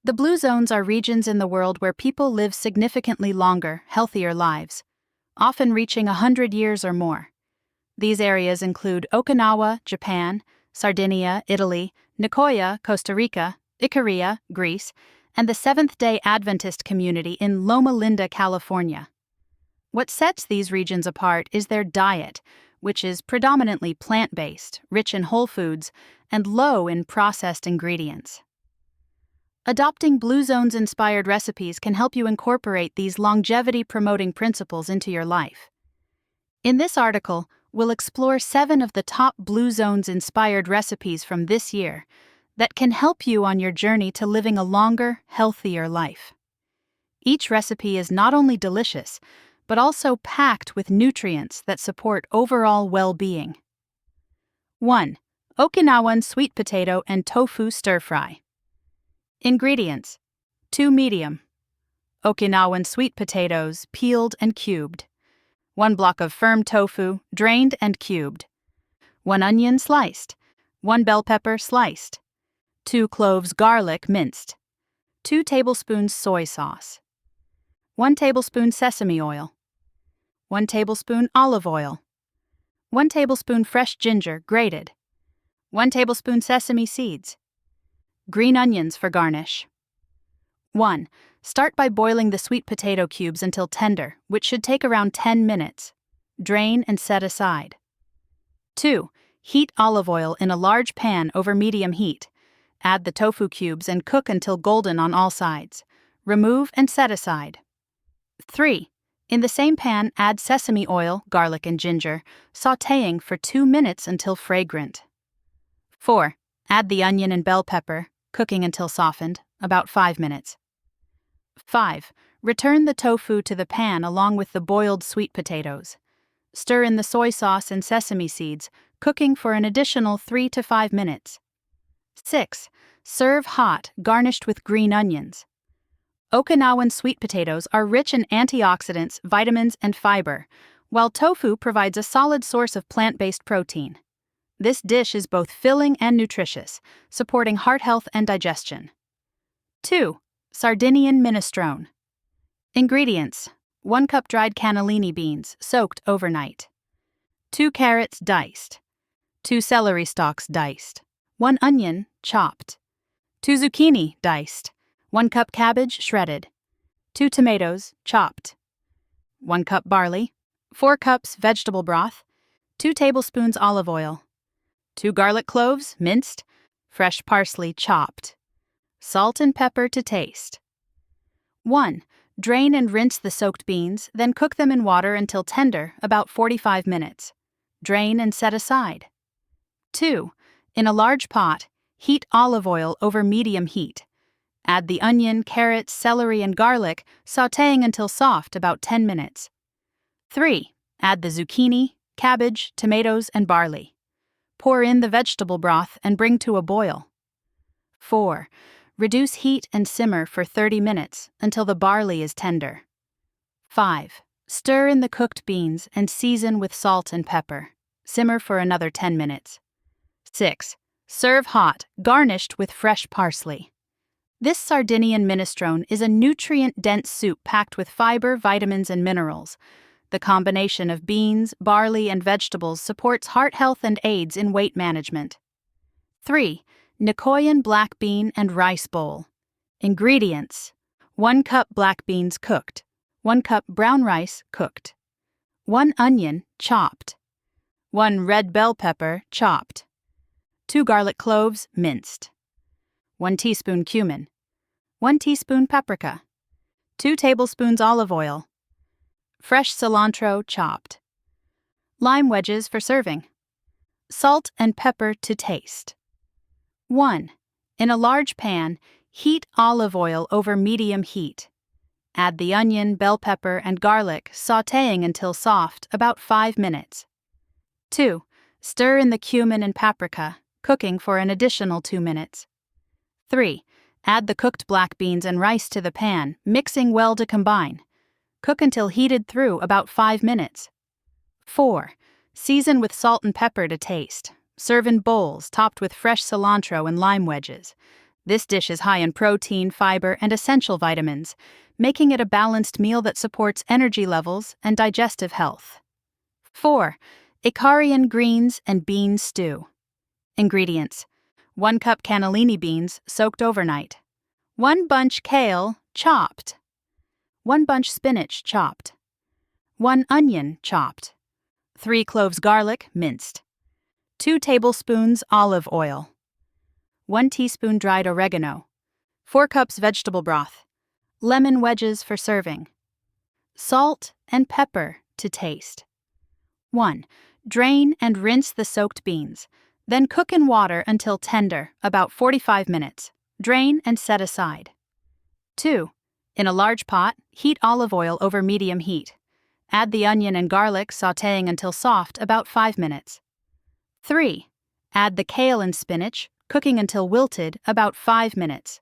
The blue zones are regions in the world where people live significantly longer, healthier lives, often reaching 100 years or more. These areas include Okinawa, Japan, Sardinia, Italy, Nicoya, Costa Rica, Icaria, Greece, and the Seventh-day Adventist community in Loma Linda, California. What sets these regions apart is their diet, which is predominantly plant-based, rich in whole foods, and low in processed ingredients. Adopting Blue Zones-inspired recipes can help you incorporate these longevity-promoting principles into your life. In this article, we'll explore 7 of the top Blue Zones-inspired recipes from this year that can help you on your journey to living a longer, healthier life. Each recipe is not only delicious, but also packed with nutrients that support overall well-being. 1. Okinawan sweet potato and tofu stir-fry. Ingredients: 2 medium Okinawan sweet potatoes, peeled and cubed. 1 block of firm tofu, drained and cubed. 1 onion sliced. 1 bell pepper sliced. 2 cloves garlic minced. 2 tablespoons soy sauce. 1 tablespoon sesame oil. 1 tablespoon olive oil. 1 tablespoon fresh ginger, grated. 1 tablespoon sesame seeds. Green onions for garnish. 1. Start by boiling the sweet potato cubes until tender, which should take around 10 minutes. Drain and set aside. 2. Heat olive oil in a large pan over medium heat. Add the tofu cubes and cook until golden on all sides. Remove and set aside. 3. In the same pan, add sesame oil, garlic, and ginger, sautéing for 2 minutes until fragrant. 4. Add the onion and bell pepper, cooking until softened, about 5 minutes. 5. Return the tofu to the pan along with the boiled sweet potatoes. Stir in the soy sauce and sesame seeds, cooking for an additional 3 to 5 minutes. 6. Serve hot, garnished with green onions. Okinawan sweet potatoes are rich in antioxidants, vitamins, and fiber, while tofu provides a solid source of plant-based protein. This dish is both filling and nutritious, supporting heart health and digestion. 2. Sardinian minestrone. Ingredients: 1 cup dried cannellini beans, soaked overnight. 2 carrots diced. 2 celery stalks diced. 1 onion chopped. 2 zucchini diced. 1 cup cabbage shredded. 2 tomatoes chopped. 1 cup barley. 4 cups vegetable broth. 2 tablespoons olive oil. 2 garlic cloves minced. Fresh parsley chopped. Salt and pepper to taste. 1. Drain and rinse the soaked beans, then cook them in water until tender, about 45 minutes. Drain and set aside. 2. In a large pot, heat olive oil over medium heat. Add the onion, carrots, celery, and garlic, sautéing until soft, about 10 minutes. 3. Add the zucchini, cabbage, tomatoes, and barley. Pour in the vegetable broth and bring to a boil. 4. Reduce heat and simmer for 30 minutes until the barley is tender. 5. Stir in the cooked beans and season with salt and pepper. Simmer for another 10 minutes. 6. Serve hot, garnished with fresh parsley. This Sardinian minestrone is a nutrient-dense soup packed with fiber, vitamins, and minerals. The combination of beans, barley, and vegetables supports heart health and aids in weight management. 3. Nicoyan black bean and rice bowl. Ingredients: 1 cup black beans cooked. 1 cup brown rice cooked. 1 onion chopped. 1 red bell pepper chopped. 2 garlic cloves minced. 1 teaspoon cumin. 1 teaspoon paprika. 2 tablespoons olive oil. Fresh cilantro chopped. Lime wedges for serving. Salt and pepper to taste. 1. In a large pan, heat olive oil over medium heat. Add the onion, bell pepper, and garlic, sautéing until soft, about 5 minutes. 2. Stir in the cumin and paprika, cooking for an additional 2 minutes. 3. Add the cooked black beans and rice to the pan, mixing well to combine. Cook until heated through, about 5 minutes. 4. Season with salt and pepper to taste. Serve in bowls topped with fresh cilantro and lime wedges. This dish is high in protein, fiber, and essential vitamins, making it a balanced meal that supports energy levels and digestive health. 4. Icarian greens and bean stew. Ingredients: 1 cup cannellini beans soaked overnight, 1 bunch kale chopped, 1 bunch spinach chopped, 1 onion chopped, 3 cloves garlic minced, 2 tablespoons olive oil, 1 teaspoon dried oregano, 4 cups vegetable broth, lemon wedges for serving, salt and pepper to taste. 1. Drain and rinse the soaked beans, then cook in water until tender, about 45 minutes. Drain and set aside. 2. In a large pot, heat olive oil over medium heat. Add the onion and garlic, sautéing until soft, about 5 minutes. 3. Add the kale and spinach, cooking until wilted, about 5 minutes.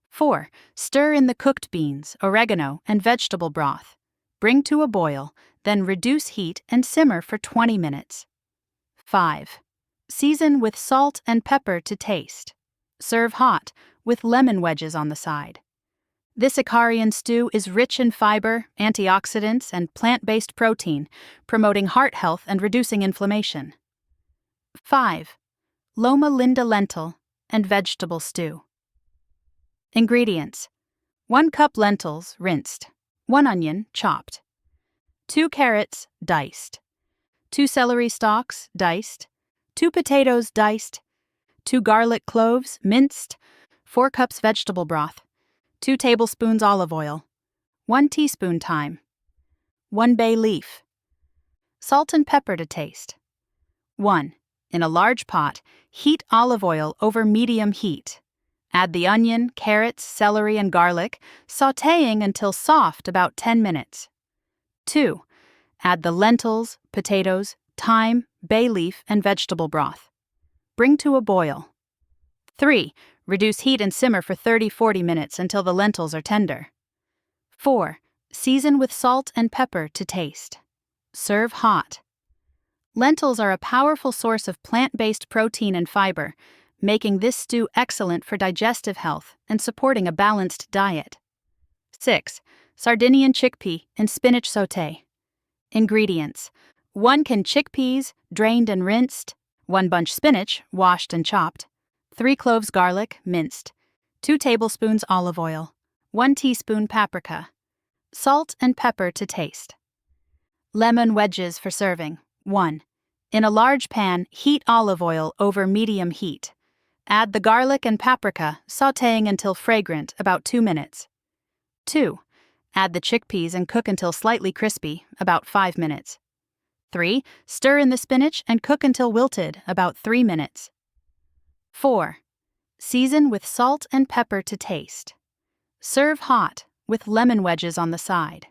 4. Stir in the cooked beans, oregano, and vegetable broth. Bring to a boil, then reduce heat and simmer for 20 minutes. 5. Season with salt and pepper to taste. Serve hot, with lemon wedges on the side. This Icarian stew is rich in fiber, antioxidants, and plant-based protein, promoting heart health and reducing inflammation. 5. Loma Linda lentil and vegetable stew. Ingredients: 1 cup lentils, rinsed, 1 onion, chopped, 2 carrots, diced, 2 celery stalks, diced, 2 potatoes, diced, 2 garlic cloves, minced, 4 cups vegetable broth, 2 tablespoons olive oil, 1 teaspoon thyme, 1 bay leaf. Salt and pepper to taste. 1. In a large pot, heat olive oil over medium heat. Add the onion, carrots, celery, and garlic, sautéing until soft, about 10 minutes. 2. Add the lentils, potatoes, thyme, bay leaf, and vegetable broth. Bring to a boil. 3. Reduce heat and simmer for 30-40 minutes until the lentils are tender. 4. Season with salt and pepper to taste. Serve hot. Lentils are a powerful source of plant-based protein and fiber, making this stew excellent for digestive health and supporting a balanced diet. 6. Sardinian chickpea and spinach sauté. Ingredients: 1 can chickpeas, drained and rinsed, 1 bunch spinach, washed and chopped, 3 cloves garlic, minced, 2 tablespoons olive oil, 1 teaspoon paprika, salt and pepper to taste. Lemon wedges for serving. 1. In a large pan, heat olive oil over medium heat. Add the garlic and paprika, sautéing until fragrant, about 2 minutes. 2. Add the chickpeas and cook until slightly crispy, about 5 minutes. 3. Stir in the spinach and cook until wilted, about 3 minutes. 4. Season with salt and pepper to taste. Serve hot, with lemon wedges on the side.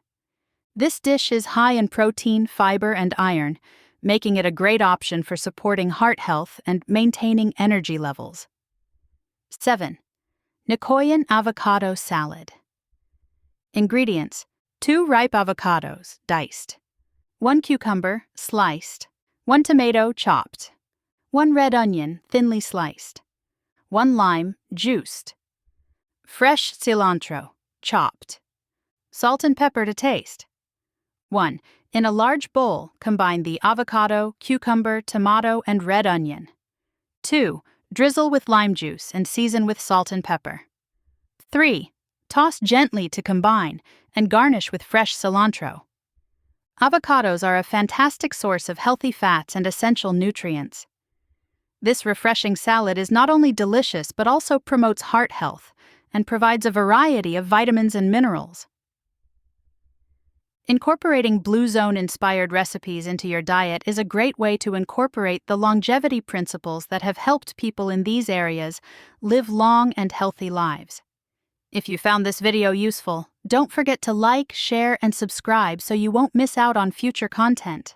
This dish is high in protein, fiber, and iron, making it a great option for supporting heart health and maintaining energy levels. 7. Nicoyan avocado salad. Ingredients: 2 ripe avocados, diced, 1 cucumber, sliced, 1 tomato, chopped, 1 red onion, thinly sliced, 1 lime, juiced, fresh cilantro, chopped, salt and pepper to taste. 1. In a large bowl, combine the avocado, cucumber, tomato, and red onion. 2. Drizzle with lime juice and season with salt and pepper. 3. Toss gently to combine and garnish with fresh cilantro. Avocados are a fantastic source of healthy fats and essential nutrients. This refreshing salad is not only delicious but also promotes heart health and provides a variety of vitamins and minerals. Incorporating Blue Zone-inspired recipes into your diet is a great way to incorporate the longevity principles that have helped people in these areas live long and healthy lives. If you found this video useful, don't forget to like, share, and subscribe so you won't miss out on future content.